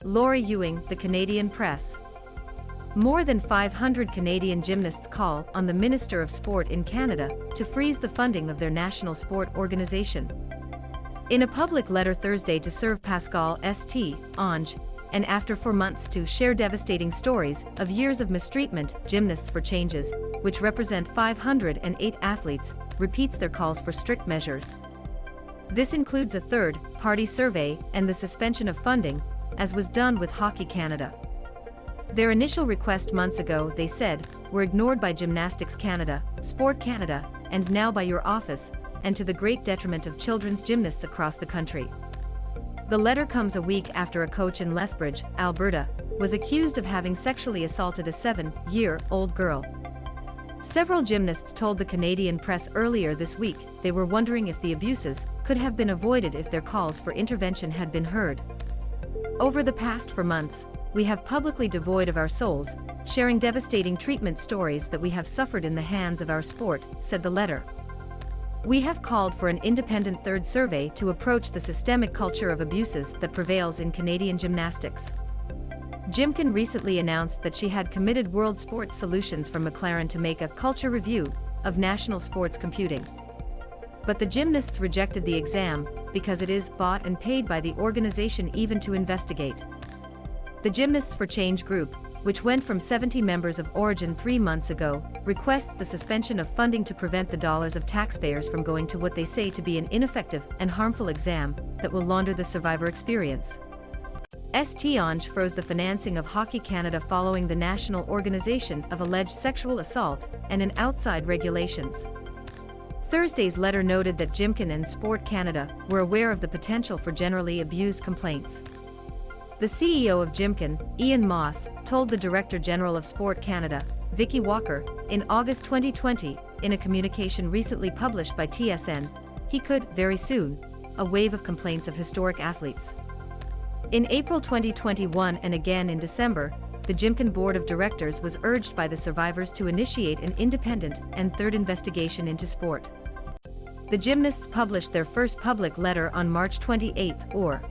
Laurie Ewing, the Canadian Press. More than 500 Canadian gymnasts call on the Minister of Sport in Canada to freeze the funding of their national sport organization. In a public letter Thursday to serve Pascale St Onge, and after 4 months to share devastating stories of years of mistreatment, Gymnasts for Changes, which represent 508 athletes, repeats their calls for strict measures. This includes a third-party survey and the suspension of funding, as was done with Hockey Canada. Their initial request months ago, they said, were ignored by Gymnastics Canada, Sport Canada, and now by your office, and to the great detriment of children's gymnasts across the country. The letter comes a week after a coach in Lethbridge, Alberta, was accused of having sexually assaulted a 7-year-old girl. Several gymnasts told the Canadian Press earlier this week they were wondering if the abuses could have been avoided if their calls for intervention had been heard. Over the past 4 months, we have publicly devoid of our souls, sharing devastating treatment stories that we have suffered in the hands of our sport, said the letter. We have called for an independent third survey to approach the systemic culture of abuses that prevails in Canadian gymnastics. Gymcan recently announced that she had committed World Sports Solutions from McLaren to make a culture review of national sports computing. But the gymnasts rejected the exam because it is bought and paid by the organization even to investigate. The Gymnasts for Change group, which went from 70 members of origin 3 months ago, requests the suspension of funding to prevent the dollars of taxpayers from going to what they say to be an ineffective and harmful exam that will launder the survivor experience. St Onge froze the financing of Hockey Canada following the national organization of alleged sexual assault and in outside regulations. Thursday's letter noted that Gymcan and Sport Canada were aware of the potential for generally abused complaints. The CEO of Gymcan, Ian Moss, told the Director General of Sport Canada, Vicki Walker, in August 2020, in a communication recently published by TSN, he could, very soon, a wave of complaints of historic athletes. In April 2021 and again in December, the Gymcan Board of Directors was urged by the survivors to initiate an independent and third investigation into sport. The gymnasts published their first public letter on March 28, or